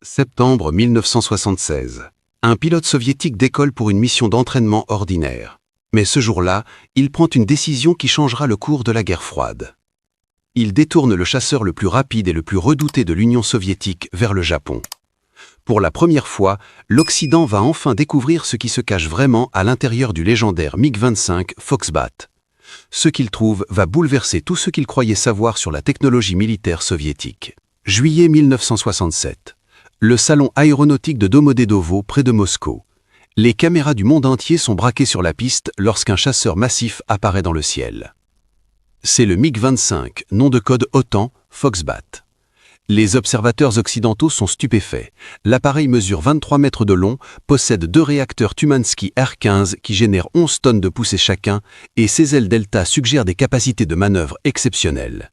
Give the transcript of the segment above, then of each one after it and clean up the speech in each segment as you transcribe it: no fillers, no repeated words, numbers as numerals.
septembre 1976. Un pilote soviétique décolle pour une mission d'entraînement ordinaire. Mais ce jour-là, il prend une décision qui changera le cours de la guerre froide. Il détourne le chasseur le plus rapide et le plus redouté de l'Union soviétique vers le Japon. Pour la première fois, l'Occident va enfin découvrir ce qui se cache vraiment à l'intérieur du légendaire MiG-25 Foxbat. Ce qu'il trouve va bouleverser tout ce qu'il croyait savoir sur la technologie militaire soviétique. Juillet 1967. Le salon aéronautique de Domodedovo près de Moscou. Les caméras du monde entier sont braquées sur la piste lorsqu'un chasseur massif apparaît dans le ciel. C'est le MiG-25, nom de code OTAN, Foxbat. Les observateurs occidentaux sont stupéfaits. L'appareil mesure 23 mètres de long, possède 2 réacteurs Tumansky R-15 qui génèrent 11 tonnes de poussée chacun et ses ailes Delta suggèrent des capacités de manœuvre exceptionnelles.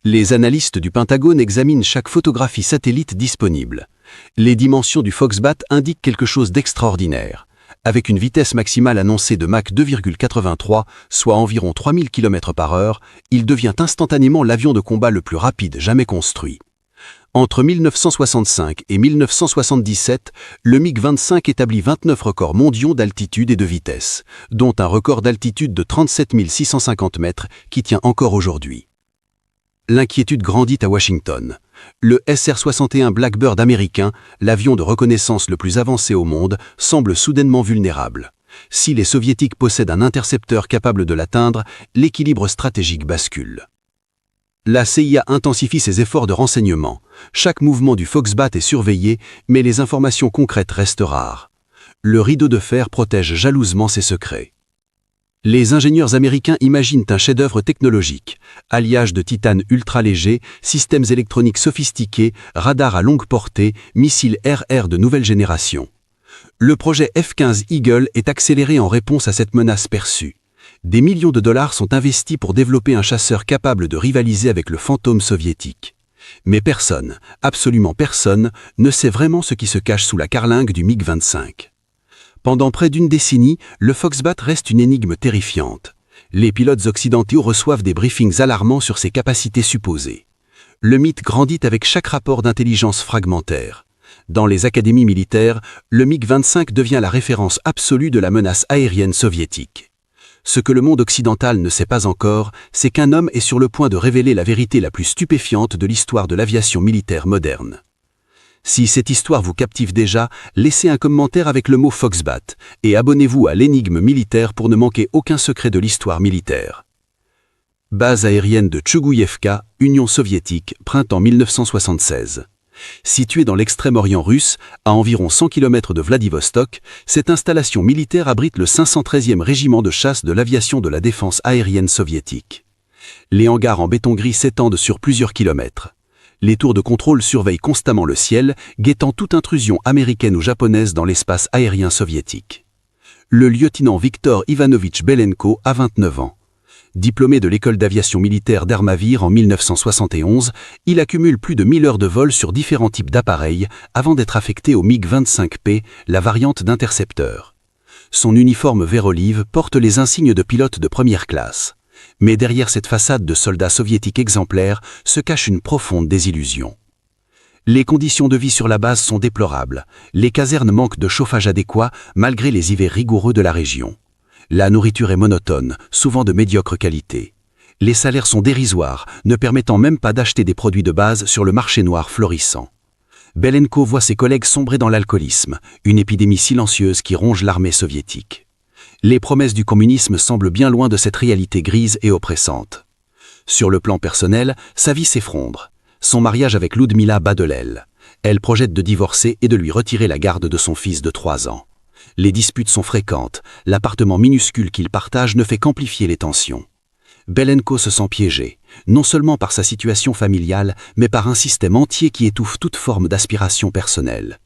Les analystes du Pentagone examinent chaque photographie satellite disponible. Les dimensions du Foxbat indiquent quelque chose d'extraordinaire. Avec une vitesse maximale annoncée de Mach 2,83, soit environ 3000 km/h, il devient instantanément l'avion de combat le plus rapide jamais construit. Entre 1965 et 1977, le MiG-25 établit 29 records mondiaux d'altitude et de vitesse, dont un record d'altitude de 37 650 mètres qui tient encore aujourd'hui. L'inquiétude grandit à Washington. Le SR-61 Blackbird américain, l'avion de reconnaissance le plus avancé au monde, semble soudainement vulnérable. Si les soviétiques possèdent un intercepteur capable de l'atteindre, l'équilibre stratégique bascule. La CIA intensifie ses efforts de renseignement. Chaque mouvement du Foxbat est surveillé, mais les informations concrètes restent rares. Le rideau de fer protège jalousement ses secrets. Les ingénieurs américains imaginent un chef-d'œuvre technologique, alliage de titane ultra-léger, systèmes électroniques sophistiqués, radars à longue portée, missiles RR de nouvelle génération. Le projet F-15 Eagle est accéléré en réponse à cette menace perçue. Des millions de dollars sont investis pour développer un chasseur capable de rivaliser avec le fantôme soviétique. Mais personne, absolument personne, ne sait vraiment ce qui se cache sous la carlingue du MiG-25. Pendant près d'une décennie, le Foxbat reste une énigme terrifiante. Les pilotes occidentaux reçoivent des briefings alarmants sur ses capacités supposées. Le mythe grandit avec chaque rapport d'intelligence fragmentaire. Dans les académies militaires, le MiG-25 devient la référence absolue de la menace aérienne soviétique. Ce que le monde occidental ne sait pas encore, c'est qu'un homme est sur le point de révéler la vérité la plus stupéfiante de l'histoire de l'aviation militaire moderne. Si cette histoire vous captive déjà, laissez un commentaire avec le mot Foxbat et abonnez-vous à l'énigme militaire pour ne manquer aucun secret de l'histoire militaire. Base aérienne de Tchougouïevka, Union soviétique, printemps 1976. Située dans l'extrême-orient russe, à environ 100 km de Vladivostok, cette installation militaire abrite le 513e régiment de chasse de l'aviation de la défense aérienne soviétique. Les hangars en béton gris s'étendent sur plusieurs kilomètres. Les tours de contrôle surveillent constamment le ciel, guettant toute intrusion américaine ou japonaise dans l'espace aérien soviétique. Le lieutenant Viktor Ivanovitch Belenko a 29 ans. Diplômé de l'école d'aviation militaire d'Armavir en 1971, il accumule plus de 1000 heures de vol sur différents types d'appareils avant d'être affecté au MiG-25P, la variante d'intercepteur. Son uniforme vert olive porte les insignes de pilote de première classe. Mais derrière cette façade de soldats soviétiques exemplaires se cache une profonde désillusion. Les conditions de vie sur la base sont déplorables. Les casernes manquent de chauffage adéquat malgré les hivers rigoureux de la région. La nourriture est monotone, souvent de médiocre qualité. Les salaires sont dérisoires, ne permettant même pas d'acheter des produits de base sur le marché noir florissant. Belenko voit ses collègues sombrer dans l'alcoolisme, une épidémie silencieuse qui ronge l'armée soviétique. Les promesses du communisme semblent bien loin de cette réalité grise et oppressante. Sur le plan personnel, sa vie s'effondre. Son mariage avec Ludmila bat de l'aile. Elle projette de divorcer et de lui retirer la garde de son fils de 3 ans. Les disputes sont fréquentes, l'appartement minuscule qu'il partage ne fait qu'amplifier les tensions. Belenko se sent piégé, non seulement par sa situation familiale, mais par un système entier qui étouffe toute forme d'aspiration personnelle.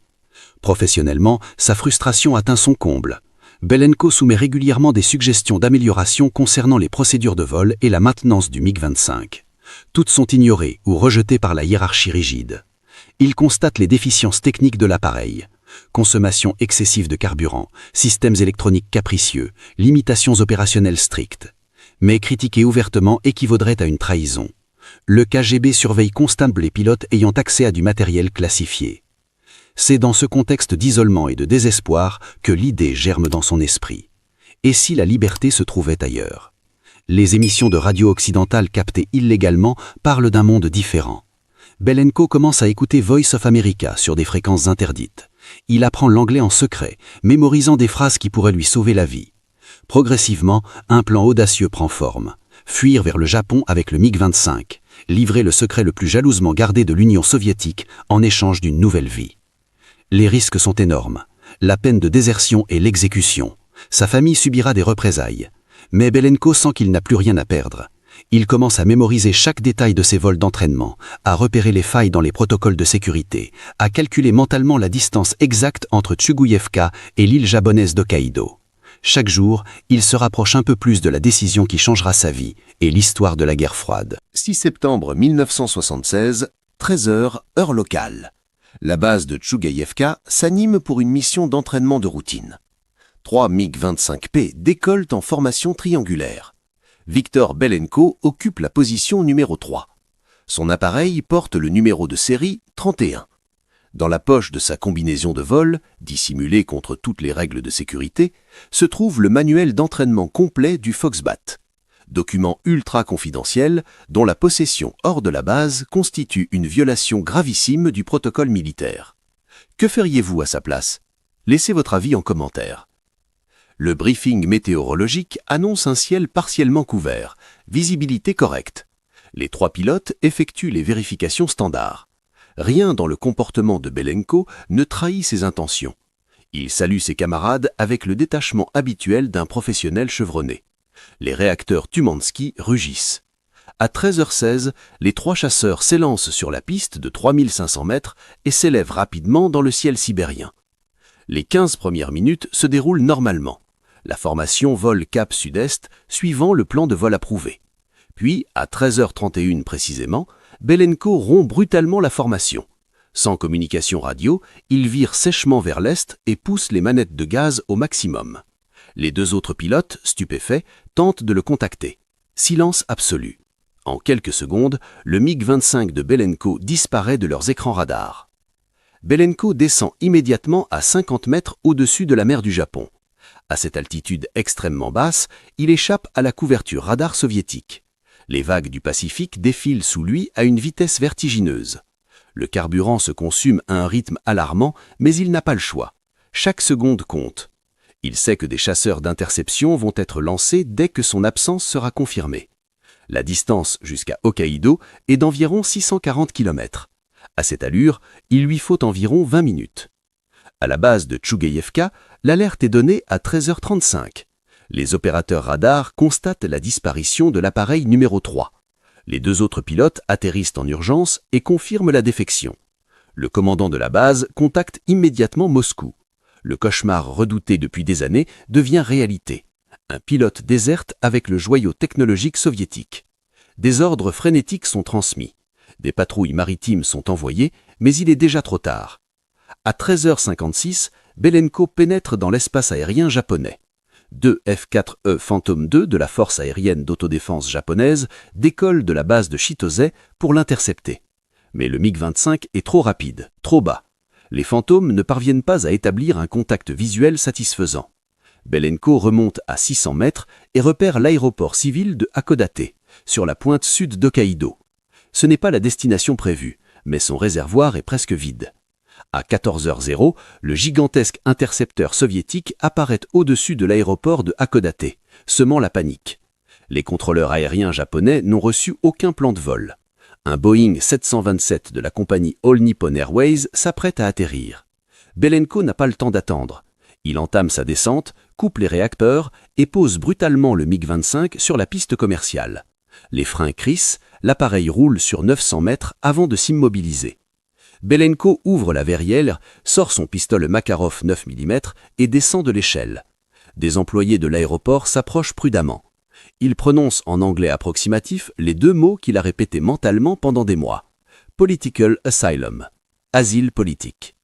Professionnellement, sa frustration atteint son comble. Belenko soumet régulièrement des suggestions d'amélioration concernant les procédures de vol et la maintenance du MiG-25. Toutes sont ignorées ou rejetées par la hiérarchie rigide. Il constate les déficiences techniques de l'appareil. Consommation excessive de carburant, systèmes électroniques capricieux, limitations opérationnelles strictes. Mais critiquer ouvertement équivaudrait à une trahison. Le KGB surveille constamment les pilotes ayant accès à du matériel classifié. C'est dans ce contexte d'isolement et de désespoir que l'idée germe dans son esprit. Et si la liberté se trouvait ailleurs? Les émissions de radio occidentales captées illégalement parlent d'un monde différent. Belenko commence à écouter Voice of America sur des fréquences interdites. Il apprend l'anglais en secret, mémorisant des phrases qui pourraient lui sauver la vie. Progressivement, un plan audacieux prend forme. Fuir vers le Japon avec le MiG-25, livrer le secret le plus jalousement gardé de l'Union soviétique en échange d'une nouvelle vie. Les risques sont énormes. La peine de désertion et l'exécution. Sa famille subira des représailles. Mais Belenko sent qu'il n'a plus rien à perdre. Il commence à mémoriser chaque détail de ses vols d'entraînement, à repérer les failles dans les protocoles de sécurité, à calculer mentalement la distance exacte entre Tchougouyevka et l'île japonaise d'Hokkaido. Chaque jour, il se rapproche un peu plus de la décision qui changera sa vie et l'histoire de la guerre froide. 6 septembre 1976, 13h, heure locale. La base de Tchougouyevka s'anime pour une mission d'entraînement de routine. 3 MiG-25P décollent en formation triangulaire. Viktor Belenko occupe la position numéro 3. Son appareil porte le numéro de série 31. Dans la poche de sa combinaison de vol, dissimulée contre toutes les règles de sécurité, se trouve le manuel d'entraînement complet du Foxbat. Document ultra confidentiel dont la possession hors de la base constitue une violation gravissime du protocole militaire. Que feriez-vous à sa place? Laissez votre avis en commentaire. Le briefing météorologique annonce un ciel partiellement couvert, visibilité correcte. Les 3 pilotes effectuent les vérifications standards. Rien dans le comportement de Belenko ne trahit ses intentions. Il salue ses camarades avec le détachement habituel d'un professionnel chevronné. Les réacteurs Tumansky rugissent. À 13h16, les 3 chasseurs s'élancent sur la piste de 3500 mètres et s'élèvent rapidement dans le ciel sibérien. Les 15 premières minutes se déroulent normalement. La formation vole cap sud-est, suivant le plan de vol approuvé. Puis, à 13h31 précisément, Belenko rompt brutalement la formation. Sans communication radio, il vire sèchement vers l'est et pousse les manettes de gaz au maximum. Les 2 autres pilotes, stupéfaits, tentent de le contacter. Silence absolu. En quelques secondes, le MiG-25 de Belenko disparaît de leurs écrans radars. Belenko descend immédiatement à 50 mètres au-dessus de la mer du Japon. À cette altitude extrêmement basse, il échappe à la couverture radar soviétique. Les vagues du Pacifique défilent sous lui à une vitesse vertigineuse. Le carburant se consume à un rythme alarmant, mais il n'a pas le choix. Chaque seconde compte. Il sait que des chasseurs d'interception vont être lancés dès que son absence sera confirmée. La distance jusqu'à Hokkaido est d'environ 640 km. À cette allure, il lui faut environ 20 minutes. À la base de Tchougouyevka, l'alerte est donnée à 13h35. Les opérateurs radars constatent la disparition de l'appareil numéro 3. Les 2 autres pilotes atterrissent en urgence et confirment la défection. Le commandant de la base contacte immédiatement Moscou. Le cauchemar redouté depuis des années devient réalité. Un pilote déserte avec le joyau technologique soviétique. Des ordres frénétiques sont transmis. Des patrouilles maritimes sont envoyées, mais il est déjà trop tard. À 13h56, Belenko pénètre dans l'espace aérien japonais. 2 F-4E Phantom II de la force aérienne d'autodéfense japonaise décollent de la base de Chitose pour l'intercepter. Mais le MiG-25 est trop rapide, trop bas. Les fantômes ne parviennent pas à établir un contact visuel satisfaisant. Belenko remonte à 600 mètres et repère l'aéroport civil de Hakodate, sur la pointe sud d'Hokkaido. Ce n'est pas la destination prévue, mais son réservoir est presque vide. À 14h00, le gigantesque intercepteur soviétique apparaît au-dessus de l'aéroport de Hakodate, semant la panique. Les contrôleurs aériens japonais n'ont reçu aucun plan de vol. Un Boeing 727 de la compagnie All Nippon Airways s'apprête à atterrir. Belenko n'a pas le temps d'attendre. Il entame sa descente, coupe les réacteurs et pose brutalement le MiG-25 sur la piste commerciale. Les freins crissent, l'appareil roule sur 900 mètres avant de s'immobiliser. Belenko ouvre la verrière, sort son pistolet Makarov 9 mm et descend de l'échelle. Des employés de l'aéroport s'approchent prudemment. Il prononce en anglais approximatif les 2 mots qu'il a répétés mentalement pendant des mois. Political asylum, asile politique.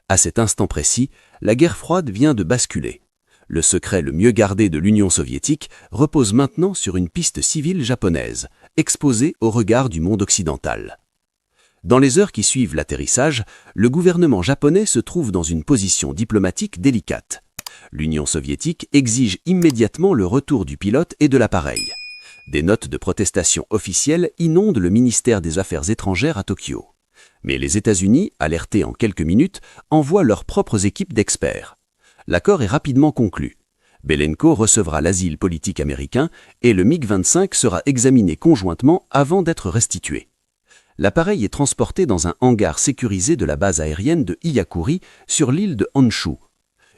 À cet instant précis, la guerre froide vient de basculer. Le secret le mieux gardé de l'Union soviétique repose maintenant sur une piste civile japonaise, exposée au regard du monde occidental. Dans les heures qui suivent l'atterrissage, le gouvernement japonais se trouve dans une position diplomatique délicate. L'Union soviétique exige immédiatement le retour du pilote et de l'appareil. Des notes de protestation officielles inondent le ministère des Affaires étrangères à Tokyo. Mais les États-Unis, alertés en quelques minutes, envoient leurs propres équipes d'experts. L'accord est rapidement conclu. Belenko recevra l'asile politique américain et le MiG-25 sera examiné conjointement avant d'être restitué. L'appareil est transporté dans un hangar sécurisé de la base aérienne de Hyakuri sur l'île de Honshu.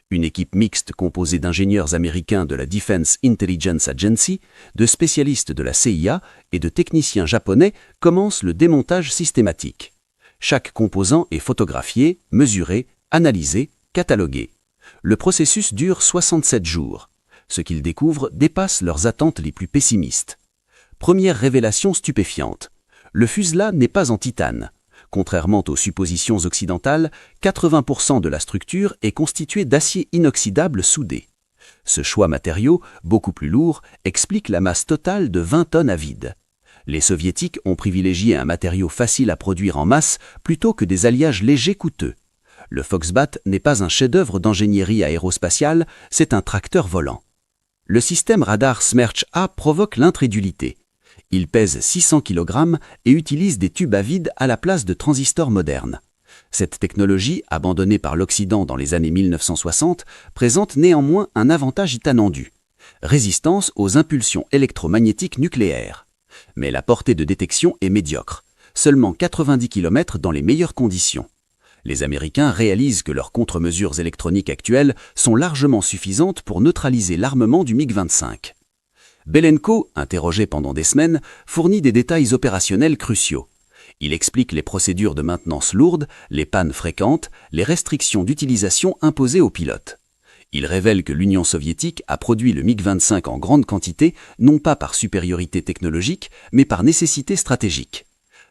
Une équipe mixte composée d'ingénieurs américains de la Defense Intelligence Agency, de spécialistes de la CIA et de techniciens japonais commence le démontage systématique. Chaque composant est photographié, mesuré, analysé, catalogué. Le processus dure 67 jours. Ce qu'ils découvrent dépasse leurs attentes les plus pessimistes. Première révélation stupéfiante. Le fuselage n'est pas en titane. Contrairement aux suppositions occidentales, 80% de la structure est constituée d'acier inoxydable soudé. Ce choix matériau, beaucoup plus lourd, explique la masse totale de 20 tonnes à vide. Les soviétiques ont privilégié un matériau facile à produire en masse plutôt que des alliages légers coûteux. Le Foxbat n'est pas un chef-d'œuvre d'ingénierie aérospatiale, c'est un tracteur volant. Le système radar Smerch A provoque l'incrédulité. Il pèse 600 kg et utilise des tubes à vide à la place de transistors modernes. Cette technologie, abandonnée par l'Occident dans les années 1960, présente néanmoins un avantage inattendu. Résistance aux impulsions électromagnétiques nucléaires. Mais la portée de détection est médiocre, seulement 90 km dans les meilleures conditions. Les Américains réalisent que leurs contre-mesures électroniques actuelles sont largement suffisantes pour neutraliser l'armement du MiG-25. Belenko, interrogé pendant des semaines, fournit des détails opérationnels cruciaux. Il explique les procédures de maintenance lourdes, les pannes fréquentes, les restrictions d'utilisation imposées aux pilotes. Il révèle que l'Union soviétique a produit le MiG-25 en grande quantité, non pas par supériorité technologique, mais par nécessité stratégique.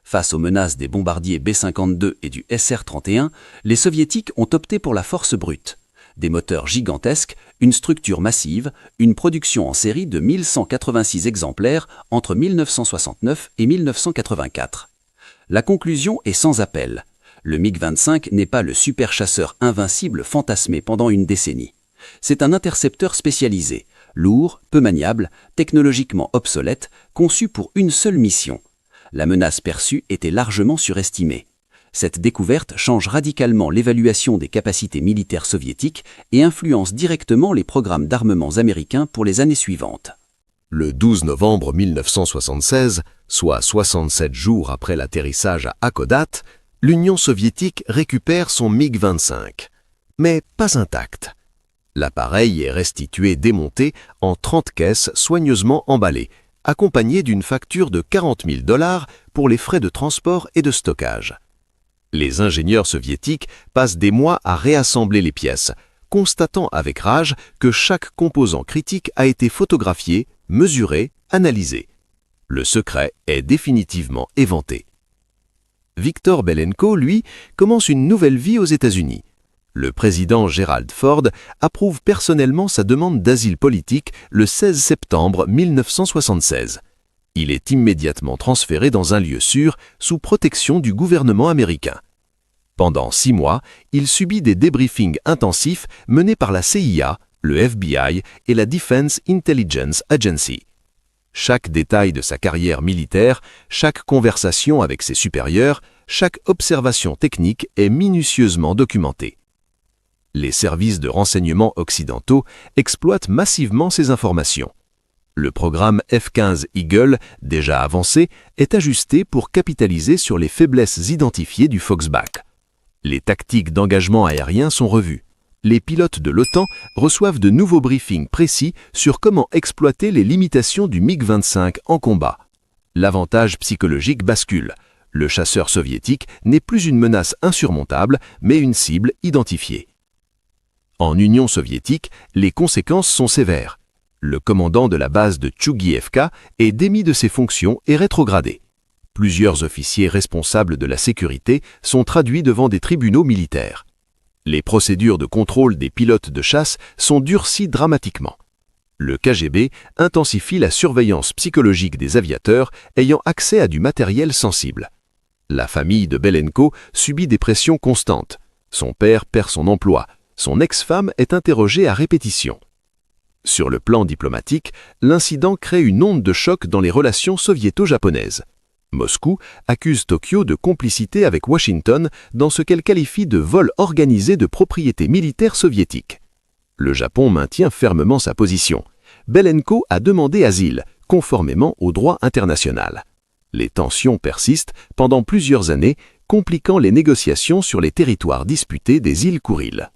Face aux menaces des bombardiers B-52 et du SR-31, les soviétiques ont opté pour la force brute. Des moteurs gigantesques, une structure massive, une production en série de 1186 exemplaires entre 1969 et 1984. La conclusion est sans appel. Le MiG-25 n'est pas le super chasseur invincible fantasmé pendant une décennie. C'est un intercepteur spécialisé, lourd, peu maniable, technologiquement obsolète, conçu pour une seule mission. La menace perçue était largement surestimée. Cette découverte change radicalement l'évaluation des capacités militaires soviétiques et influence directement les programmes d'armements américains pour les années suivantes. Le 12 novembre 1976, soit 67 jours après l'atterrissage à Hakodate, l'Union soviétique récupère son MiG-25. Mais pas intact. L'appareil est restitué démonté en 30 caisses soigneusement emballées, accompagné d'une facture de 40 000 $ pour les frais de transport et de stockage. Les ingénieurs soviétiques passent des mois à réassembler les pièces, constatant avec rage que chaque composant critique a été photographié, mesuré, analysé. Le secret est définitivement éventé. Viktor Belenko, lui, commence une nouvelle vie aux États-Unis. Le président Gerald Ford approuve personnellement sa demande d'asile politique le 16 septembre 1976. Il est immédiatement transféré dans un lieu sûr, sous protection du gouvernement américain. Pendant 6 mois, il subit des débriefings intensifs menés par la CIA, le FBI et la Defense Intelligence Agency. Chaque détail de sa carrière militaire, chaque conversation avec ses supérieurs, chaque observation technique est minutieusement documentée. Les services de renseignement occidentaux exploitent massivement ces informations. Le programme F-15 Eagle, déjà avancé, est ajusté pour capitaliser sur les faiblesses identifiées du Foxbat. Les tactiques d'engagement aérien sont revues. Les pilotes de l'OTAN reçoivent de nouveaux briefings précis sur comment exploiter les limitations du MiG-25 en combat. L'avantage psychologique bascule. Le chasseur soviétique n'est plus une menace insurmontable, mais une cible identifiée. En Union soviétique, les conséquences sont sévères. Le commandant de la base de Tchouguievka est démis de ses fonctions et rétrogradé. Plusieurs officiers responsables de la sécurité sont traduits devant des tribunaux militaires. Les procédures de contrôle des pilotes de chasse sont durcies dramatiquement. Le KGB intensifie la surveillance psychologique des aviateurs ayant accès à du matériel sensible. La famille de Belenko subit des pressions constantes. Son père perd son emploi. Son ex-femme est interrogée à répétition. Sur le plan diplomatique, l'incident crée une onde de choc dans les relations soviéto-japonaises. Moscou accuse Tokyo de complicité avec Washington dans ce qu'elle qualifie de vol organisé de propriétés militaires soviétiques. Le Japon maintient fermement sa position. Belenko a demandé asile, conformément au droit international. Les tensions persistent pendant plusieurs années, compliquant les négociations sur les territoires disputés des îles Kouriles.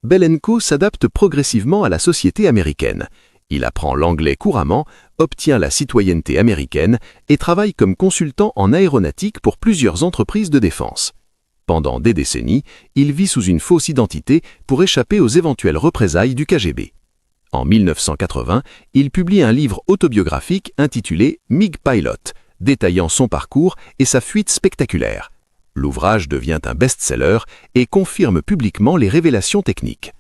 Belenko s'adapte progressivement à la société américaine. Il apprend l'anglais couramment, obtient la citoyenneté américaine et travaille comme consultant en aéronautique pour plusieurs entreprises de défense. Pendant des décennies, il vit sous une fausse identité pour échapper aux éventuelles représailles du KGB. En 1980, il publie un livre autobiographique intitulé « MiG Pilot », détaillant son parcours et sa fuite spectaculaire. L'ouvrage devient un best-seller et confirme publiquement les révélations techniques.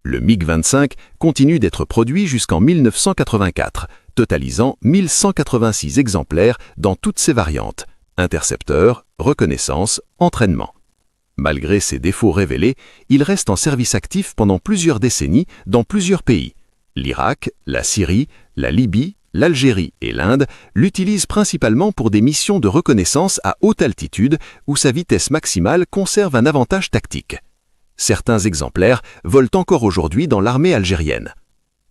Le MiG-25 continue d'être produit jusqu'en 1984, totalisant 1186 exemplaires dans toutes ses variantes, intercepteur, reconnaissance, entraînement. Malgré ses défauts révélés, il reste en service actif pendant plusieurs décennies dans plusieurs pays. L'Irak, la Syrie, la Libye, l'Algérie et l'Inde l'utilisent principalement pour des missions de reconnaissance à haute altitude où sa vitesse maximale conserve un avantage tactique. Certains exemplaires volent encore aujourd'hui dans l'armée algérienne.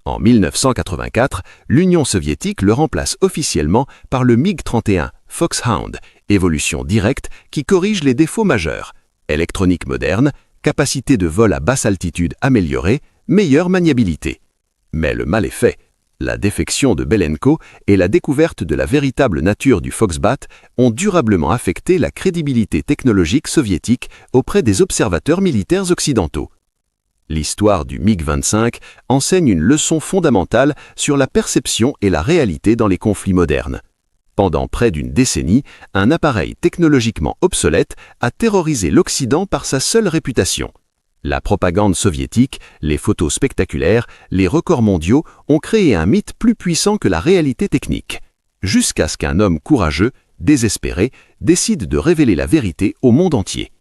En 1984, l'Union soviétique le remplace officiellement par le MiG-31 Foxhound, évolution directe qui corrige les défauts majeurs. Électronique moderne, capacité de vol à basse altitude améliorée, meilleure maniabilité. Mais le mal est fait. La défection de Belenko et la découverte de la véritable nature du Foxbat ont durablement affecté la crédibilité technologique soviétique auprès des observateurs militaires occidentaux. L'histoire du MiG-25 enseigne une leçon fondamentale sur la perception et la réalité dans les conflits modernes. Pendant près d'une décennie, un appareil technologiquement obsolète a terrorisé l'Occident par sa seule réputation. La propagande soviétique, les photos spectaculaires, les records mondiaux ont créé un mythe plus puissant que la réalité technique, jusqu'à ce qu'un homme courageux, désespéré, décide de révéler la vérité au monde entier.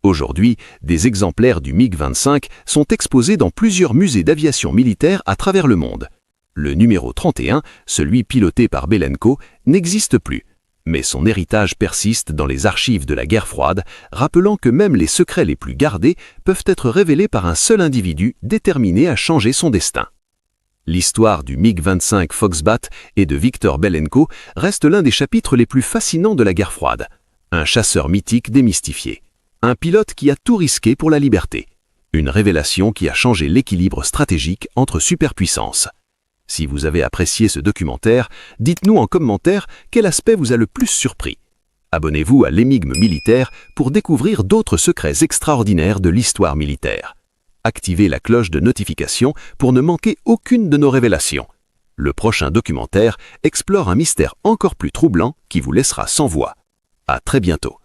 Aujourd'hui, des exemplaires du MiG-25 sont exposés dans plusieurs musées d'aviation militaire à travers le monde. Le numéro 31, celui piloté par Belenko, n'existe plus. Mais son héritage persiste dans les archives de la guerre froide, rappelant que même les secrets les plus gardés peuvent être révélés par un seul individu déterminé à changer son destin. L'histoire du MiG-25 Foxbat et de Viktor Belenko reste l'un des chapitres les plus fascinants de la guerre froide. Un chasseur mythique démystifié. Un pilote qui a tout risqué pour la liberté. Une révélation qui a changé l'équilibre stratégique entre superpuissances. Si vous avez apprécié ce documentaire, dites-nous en commentaire quel aspect vous a le plus surpris. Abonnez-vous à l'Énigme militaire pour découvrir d'autres secrets extraordinaires de l'histoire militaire. Activez la cloche de notification pour ne manquer aucune de nos révélations. Le prochain documentaire explore un mystère encore plus troublant qui vous laissera sans voix. À très bientôt.